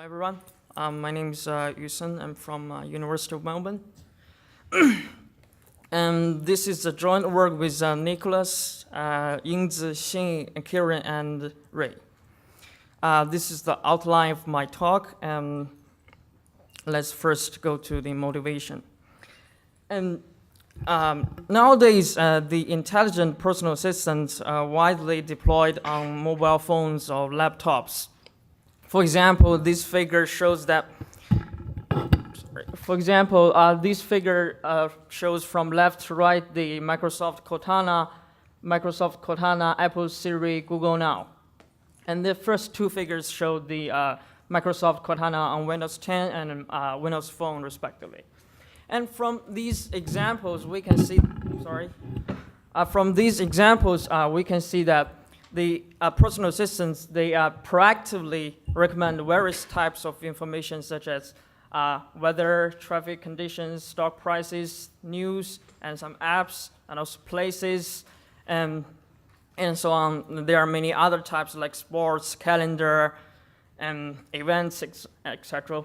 everyone. My name is Yusen. I'm from University of Melbourne. And this is a joint work with Nicholas, Yingzi, Xin, Kieran, and Ray. This is the outline of my talk. Let's first go to the motivation. And nowadays, the intelligent personal assistants are widely deployed on mobile phones or laptops. For example, this figure shows that. This figure shows from left to right the Microsoft Cortana, Apple Siri, Google Now. And the first two figures show the Microsoft Cortana on Windows 10 and Windows Phone, respectively. And from these examples, we can see, we can see that the personal assistants, they proactively recommend various types of information such as weather, traffic conditions, stock prices, news, and some apps, and also places, and so on. There are many other types like sports, calendar, and events, etc.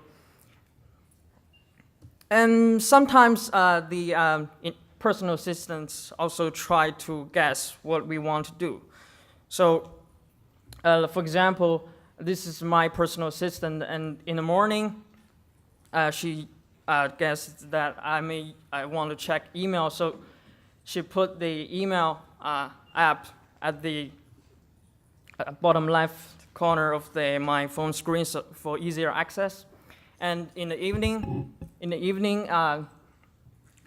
And sometimes the personal assistants also try to guess what we want to do. So, for example, this is my personal assistant, and in the morning, she guessed that I want to check email, so she put the email app at the bottom left corner of my phone screen for easier access. And in the evening,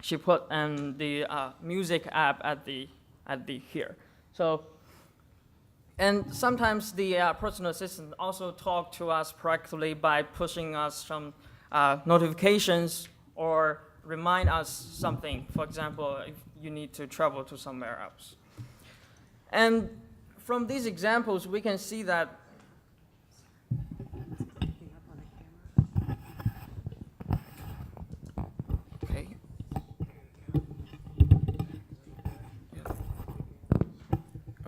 she put the music app at the here. So. And sometimes the personal assistant also talk to us proactively by pushing us some notifications or remind us something. For example, if you need to travel to somewhere else. And from these examples, we can see that okay.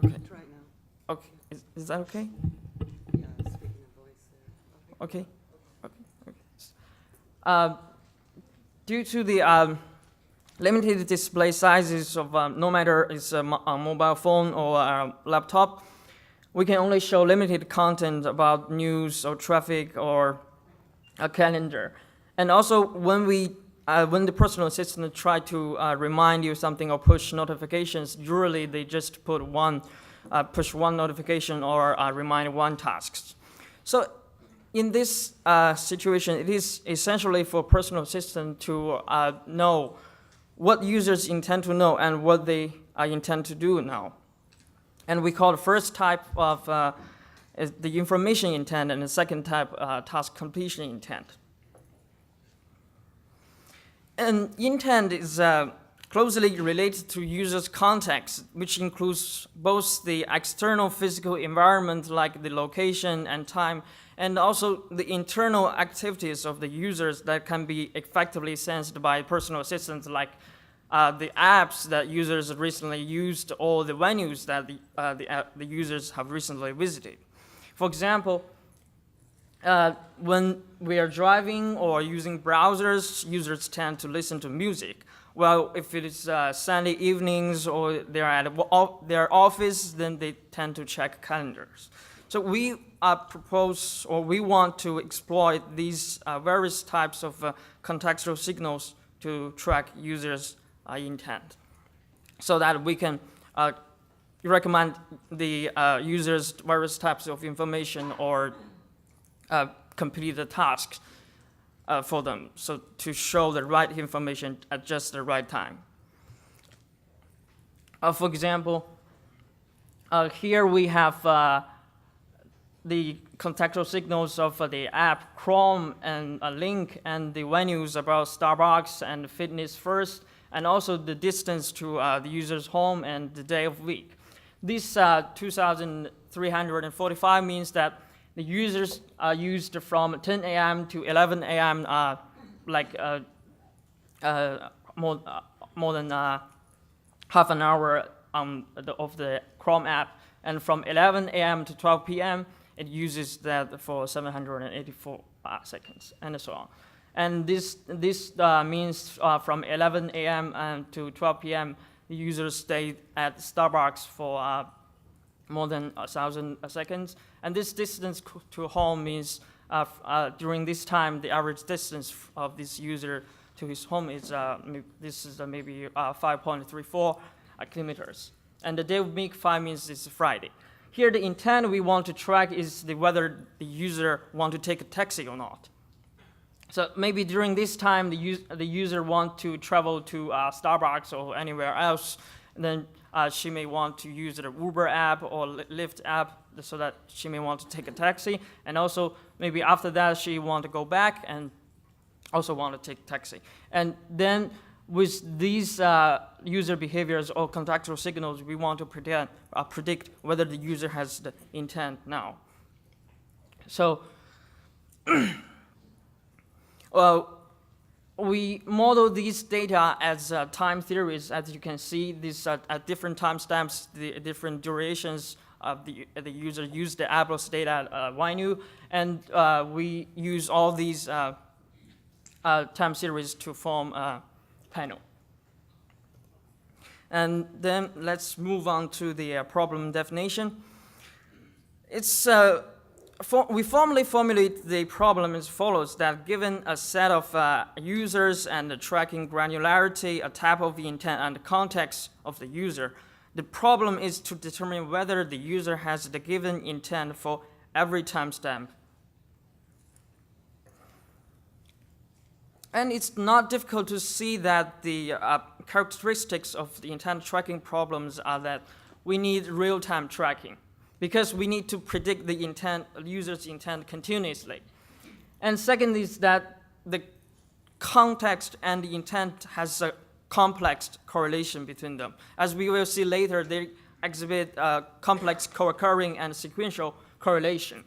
Okay. Okay, is that okay? Yeah, speaking of voice there. Okay. Due to the limited display sizes of no matter it's a mobile phone or a laptop, we can only show limited content about news or traffic or a calendar. And also when the personal assistant try to remind you something or push notifications, usually they just put push one notification or remind one task. So in this situation, it is essentially for personal assistant to know what users intend to know and what they intend to do now. And we call the first type of is the information intent, and the second type task completion intent. And intent is closely related to users' context, which includes both the external physical environment like the location and time, and also the internal activities of the users that can be effectively sensed by personal assistants like the apps that users recently used or the venues that the users have recently visited. For example, when we are driving or using browsers, users tend to listen to music. Well, if it is Sunday evenings or they're at their office, then they tend to check calendars. So we propose, or we want to exploit these various types of contextual signals to track users' intent, so that we can recommend the users various types of information or complete the tasks for them, so to show the right information at just the right time. For example, here we have the contextual signals of the app Chrome and a link and the venues about Starbucks and Fitness First, and also the distance to the user's home and the day of week. This 2,345 means that the users are used from 10 a.m. to 11 a.m. More than half an hour of the Chrome app, and from 11 a.m. to 12 p.m. it uses that for 784 seconds, and so on. And this means from 11 a.m. To 12 p.m., the user stayed at Starbucks for more than 1,000 seconds. And this distance to home means during this time, the average distance of this user to his home is maybe 5.34 kilometers. And the day of week 5 means it's Friday. Here, the intent we want to track is whether the user want to take a taxi or not. So maybe during this time, the user want to travel to Starbucks or anywhere else, and then she may want to use the Uber app or Lyft app so that she may want to take a taxi. And also, maybe after that, she want to go back and also want to take a taxi. And then with these user behaviors or contextual signals, we want to predict whether the user has the intent now. So, we model these data as time theories. As you can see, these at different timestamps, the different durations of the user use the app's data at YNU, and we use all these time series to form a panel. And then let's move on to the problem definition. It's we formally formulate the problem as follows: that given a set of users and the tracking granularity, a type of the intent, and the context of the user, the problem is to determine whether the user has the given intent for every timestamp. And it's not difficult to see that the characteristics of the intent tracking problems are that we need real-time tracking, because we need to predict the intent, user's intent continuously. And second is that the context and the intent has a complex correlation between them. As we will see later, they exhibit complex co-occurring and sequential correlation.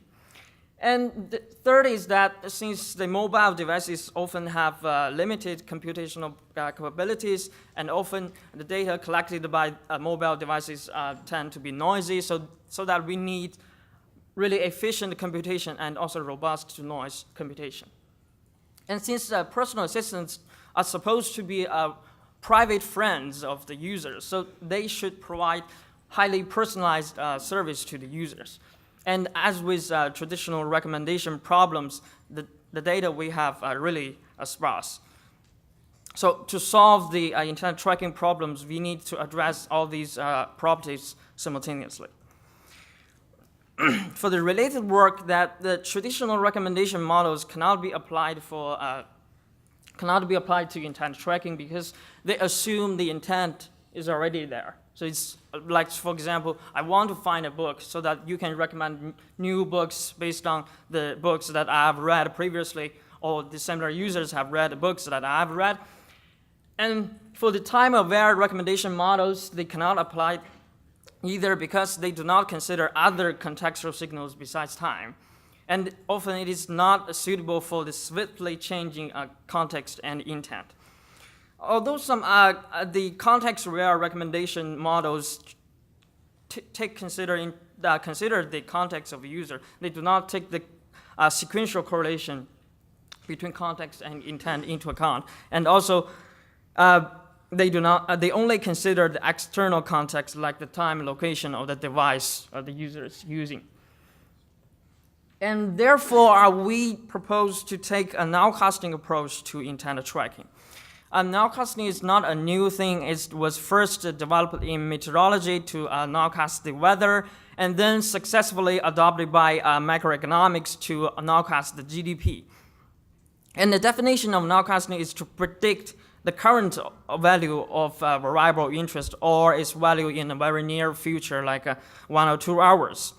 And the third is that since the mobile devices often have limited computational capabilities, and often the data collected by mobile devices tend to be noisy, so that we need really efficient computation and also robust to noise computation. And since personal assistants are supposed to be private friends of the users, so they should provide highly personalized service to the users. And as with traditional recommendation problems, the data we have are really sparse. So to solve the intent tracking problems, we need to address all these properties simultaneously. For the related work, that the traditional recommendation models cannot be applied to intent tracking because they assume the intent is already there. So it's like, for example, I want to find a book so that you can recommend new books based on the books that I have read previously, or the similar users have read the books that I have read. And for the time-aware recommendation models, they cannot apply either because they do not consider other contextual signals besides time. And often it is not suitable for the swiftly changing context and intent. Although some the context-aware recommendation models consider the context of the user, they do not take the sequential correlation between context and intent into account, and also they only consider the external context like the time, location of the device the user is using. And therefore, we propose to take a nowcasting approach to intent tracking. Nowcasting is not a new thing. It was first developed in meteorology to nowcast the weather, and then successfully adopted by macroeconomics to nowcast the GDP. And the definition of nowcasting is to predict the current value of variable interest or its value in a very near future, like 1 or 2 hours.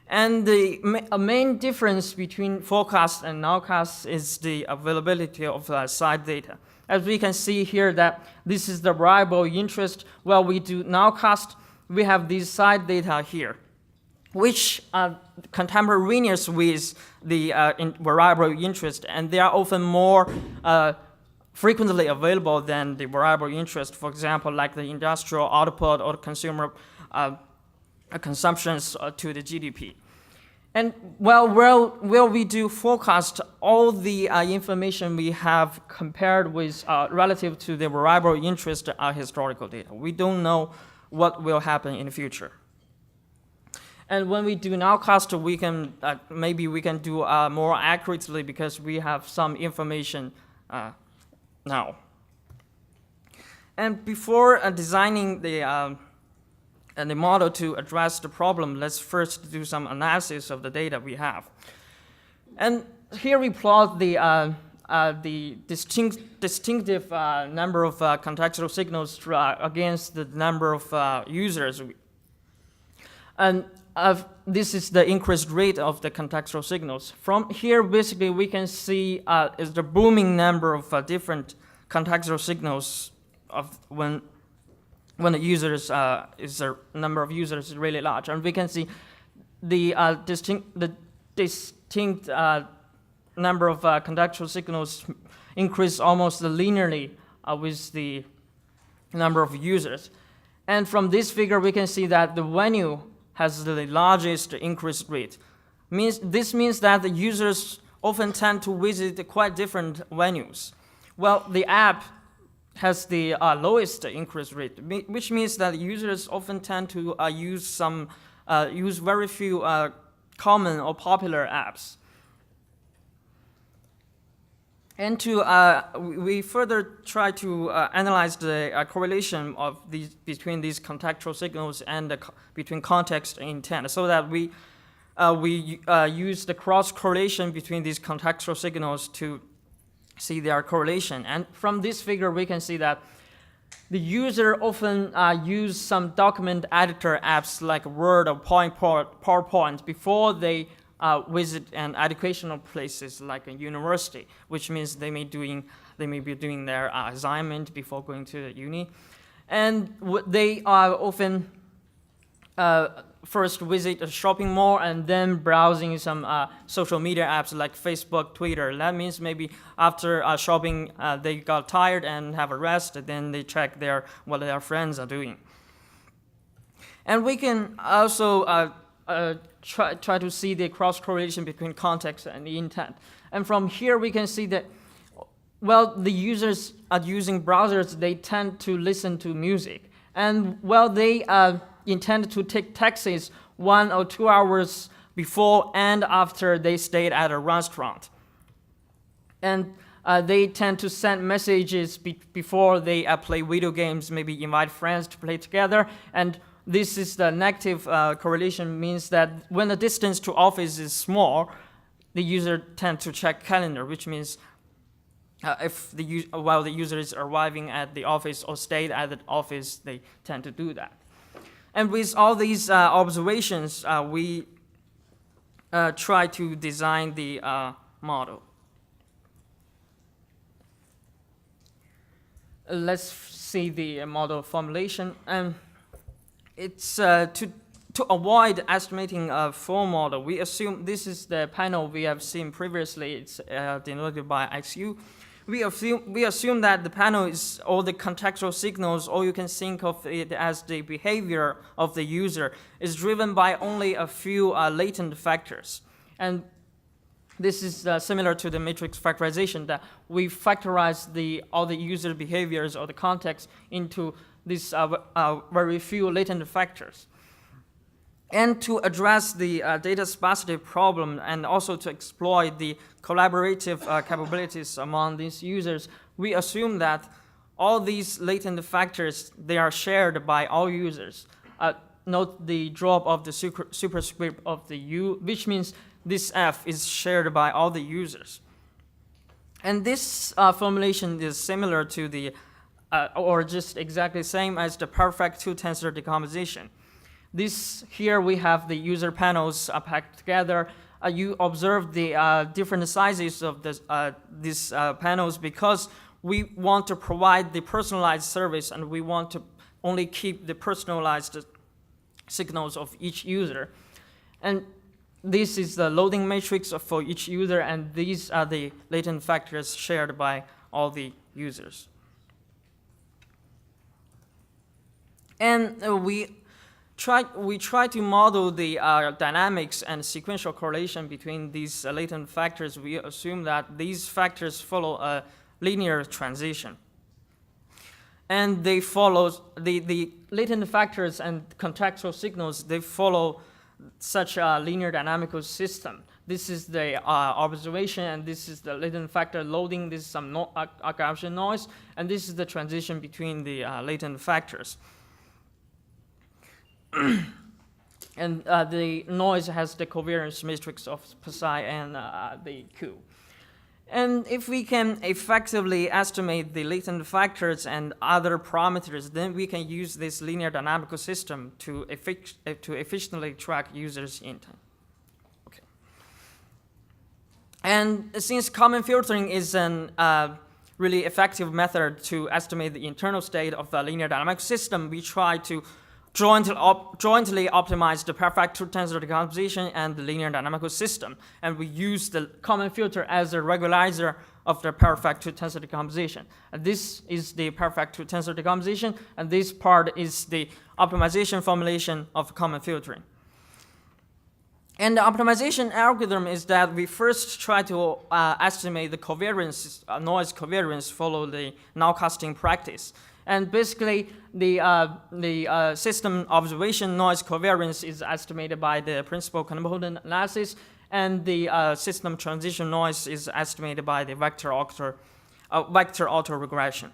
And the main difference between forecast and nowcast is the availability of side data. As we can see here that this is the variable interest. While we do nowcast, we have these side data here, which are contemporaneous with the variable interest, and they are often more frequently available than the variable interest, for example, like the industrial output or consumer consumptions to the GDP. And well, we do forecast all the information we have compared with relative to the variable interest historical data. We don't know what will happen in the future. And when we do nowcast, we can maybe we can do more accurately because we have some information now. And before designing the model to address the problem, let's first do some analysis of the data we have. And here we plot the distinctive number of contextual signals against the number of users. And this is the increased rate of the contextual signals. From here, basically, we can see is the booming number of different contextual signals of when the users is the number of users is really large, and we can see the distinct number of contextual signals increase almost linearly with the number of users. And from this figure, we can see that the venue has the largest increase rate. This means that the users often tend to visit quite different venues. Well, the app has the lowest increase rate, which means that users often tend to use very few common or popular apps. And we further try to analyze the correlation of between these contextual signals and between context and intent, so that we use the cross correlation between these contextual signals to see their correlation. And from this figure, we can see that the user often use some document editor apps like Word or PowerPoint before they visit an educational places like a university, which means they may be doing their assignment before going to the uni, and they are often first visit a shopping mall and then browsing some social media apps like Facebook, Twitter. That means maybe after shopping they got tired and have a rest, then they check what their friends are doing. And we can also try to see the cross correlation between context and the intent. And from here we can see that, well, the users are using browsers, they tend to listen to music. And well, they intend to take taxis 1 or 2 hours before and after they stayed at a restaurant. And they tend to send messages before they play video games, maybe invite friends to play together. And this is the negative correlation, means that when the distance to office is small, the user tend to check calendar, which means while the user is arriving at the office or stayed at the office, they tend to do that. And with all these observations, we try to design the model. Let's see the model formulation. And it's to avoid estimating a full model, we assume this is the panel we have seen previously. It's denoted by XU. We assume that the panel is all the contextual signals, or you can think of it as the behavior of the user, is driven by only a few latent factors. And this is similar to the matrix factorization, that we factorize all the user behaviors or the context into these very few latent factors. And to address the data sparsity problem and also to exploit the collaborative capabilities among these users, we assume that all these latent factors, they are shared by all users. Note the drop of the superscript of the U, which means this F is shared by all the users. And this formulation is similar to the, or just exactly the same as the perfect two-tensor decomposition. Here we have the user panels packed together. You observe the different sizes of these panels because we want to provide the personalized service, and we want to only keep the personalized signals of each user. And this is the loading matrix for each user, and these are the latent factors shared by all the users. And we we try to model the dynamics and sequential correlation between these latent factors. We assume that these factors follow a linear transition. And they follow, the latent factors and contextual signals, they follow such a linear dynamical system. This is the observation, and this is the latent factor loading. This is some Gaussian noise, and this is the transition between the latent factors. And the noise has the covariance matrix of psi and the Q. And if we can effectively estimate the latent factors and other parameters, then we can use this linear dynamical system to efficiently track users' intent. Okay. And since Kalman filtering is an really effective method to estimate the internal state of a linear dynamical system, we try to jointly optimize the perfect two-tensor decomposition and the linear dynamical system. And we use the Kalman filter as a regularizer of the perfect two-tensor decomposition. And this is the perfect two-tensor decomposition, and this part is the optimization formulation of Kalman filtering. And the optimization algorithm is that we first try to estimate the covariance, noise covariance, follow the Nowcasting practice. And basically, the system observation noise covariance is estimated by the principal component analysis, and the system transition noise is estimated by the vector autoregression.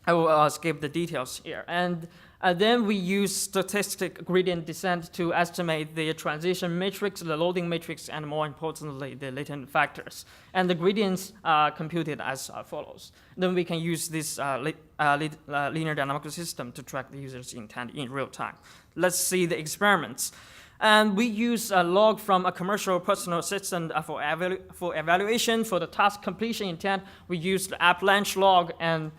I will skip the details here. And then we use statistic gradient descent to estimate the transition matrix, the loading matrix, and more importantly, the latent factors. And the gradients are computed as follows. Then we can use this linear dynamical system to track the user's intent in real time. Let's see the experiments. And we use a log from a commercial personal assistant for evaluation. For the task completion intent, we use the app launch log, and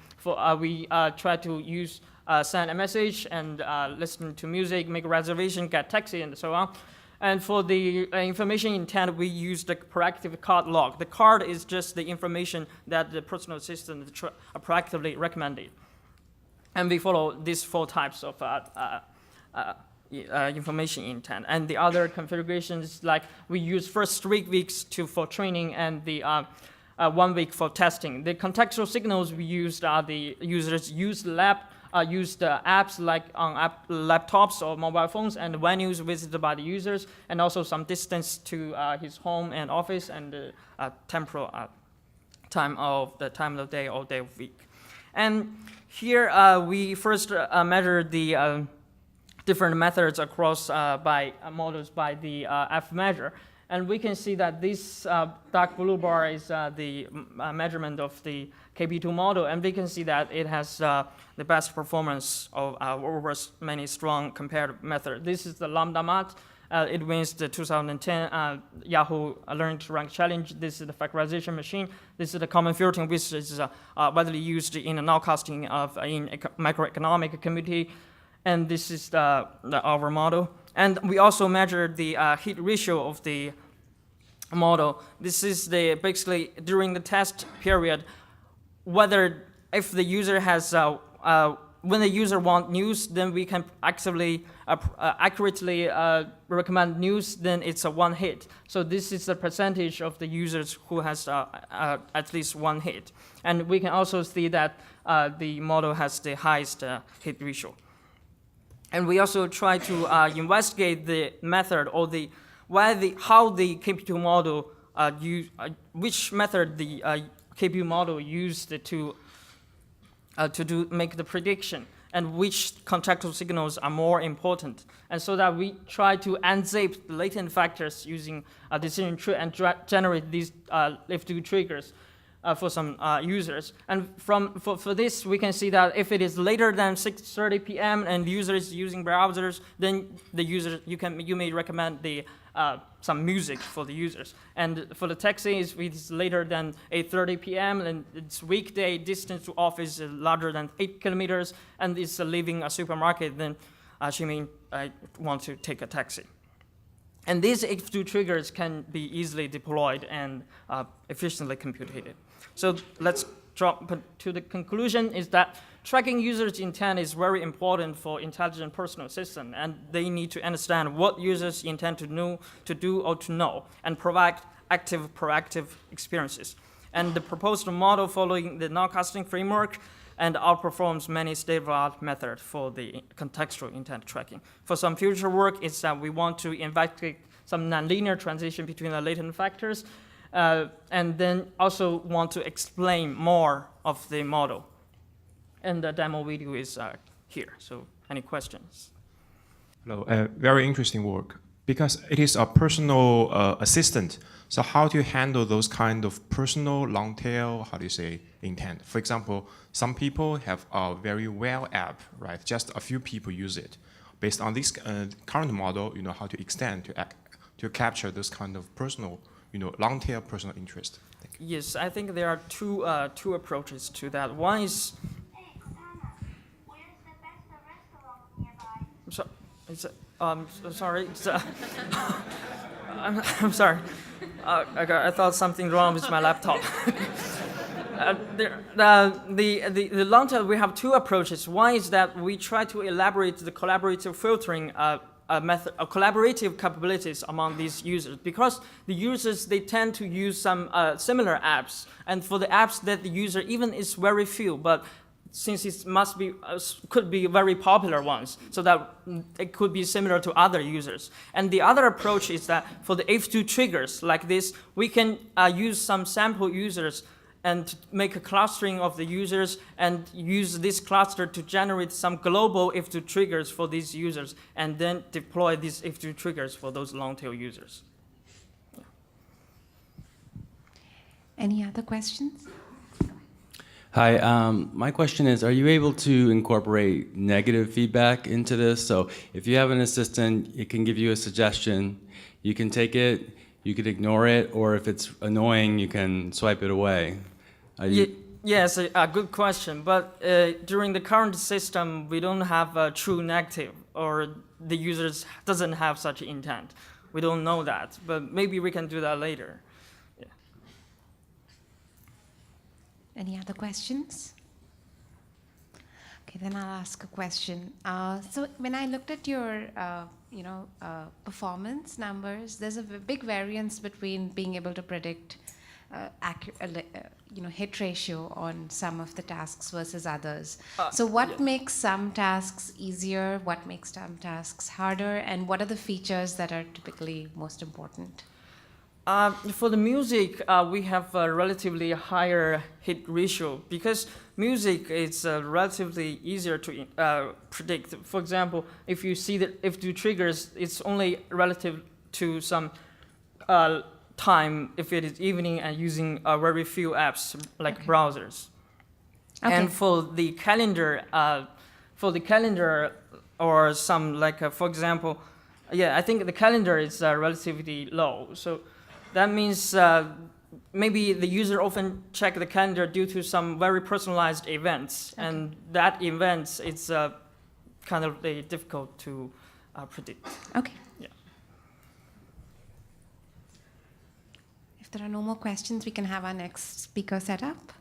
we try to use send a message and listen to music, make a reservation, get taxi, and so on. And for the information intent, we use the proactive card log. The card is just the information that the personal assistant proactively recommended. And we follow these 4 types of information intent. And the other configurations, like we use first 3 weeks for training and the 1 week for testing. The contextual signals we used are the users use apps like on laptops or mobile phones, and venues visited by the users, and also some distance to his home and office, and the temporal time of the day or day of week. And here we first measure the different methods across models by the F measure. And we can see that this dark blue bar is the measurement of the KP2 model, and we can see that it has the best performance over many strong comparative methods. This is the lambda mat. It wins the 2010 Yahoo Learn to Rank Challenge. This is the factorization machine. This is the Kalman filtering, which is widely used in the Nowcasting in macroeconomic community. And this is our model. And we also measured the hit ratio of the model. This is basically during the test period, whether if the user has, when the user wants news, then we can accurately recommend news, then it's a 1 hit. So this is the percentage of the users who has at least 1 hit. And we can also see that the model has the highest hit ratio. And we also try to investigate the method or how the KP2 model which method the KP2 model used to make the prediction, and which contextual signals are more important. And so that we try to unzip the latent factors using a decision tree and generate these lift-to triggers for some users. And for this, we can see that if it is later than 6:30 p.m. and the user is using browsers, then the user you may recommend some music for the users. And for the taxi, if it is later than 8:30 p.m. and its weekday distance to office is larger than 8 kilometers and it's leaving a supermarket, then she may want to take a taxi. And these H2 triggers can be easily deployed and efficiently computed. So let's to the conclusion is that tracking users' intent is very important for intelligent personal system, and they need to understand what users intend to do or to know, and provide active, proactive experiences. And the proposed model following the Nowcasting framework and outperforms many state-of-the-art methods for the contextual intent tracking. For some future work, is that we want to investigate some nonlinear transition between the latent factors, and then also want to explain more of the model. And the demo video is here, so any questions? Hello, very interesting work. Because it is a personal assistant, so how do you handle those kind of personal long tail, how do you say, intent? For example, some people have a very well app, right? Just a few people use it. Based on this current model, you know how to extend to capture this kind of personal, long tail personal interest. Thank you. Yes, I think there are two approaches to that. One is, Hey, Cortana, where's the best restaurant nearby? sorry, I'm sorry. I thought something wrong with my laptop. The long tail, we have two approaches. One is that we try to elaborate the collaborative filtering method, collaborative capabilities among these users, because the users, they tend to use some similar apps, and for the apps that the user even is very few, but since it could be very popular ones, so that it could be similar to other users. And the other approach is that for the if-to triggers like this, we can use some sample users and make a clustering of the users and use this cluster to generate some global if-to triggers for these users, and then deploy these if-to triggers for those long-tail users. Yeah. Any other questions? Hi, my question is, are you able to incorporate negative feedback into this? So if you have an assistant, it can give you a suggestion, you can take it, you could ignore it, or if it's annoying, you can swipe it away. Yes, a good question, but during the current system, we don't have a true negative, or the users doesn't have such intent. We don't know that, but maybe we can do that later. Any other questions? Okay, then I'll ask a question. So when I looked at your, performance numbers, there's a big variance between being able to predict hit ratio on some of the tasks versus others. So what makes some tasks easier? What makes some tasks harder? And what are the features that are typically most important? For the music, we have a relatively higher hit ratio because music is relatively easier to predict. For example, if you see that if-to triggers, it's only relative to some time if it is evening and using very few apps like browsers. Okay. And for the calendar or some for example, I think the calendar is relatively low. So that means maybe the user often check the calendar due to some very personalized events, okay. And that events, it's kind of difficult to predict. Okay. Yeah. If there are no more questions, we can have our next speaker set up.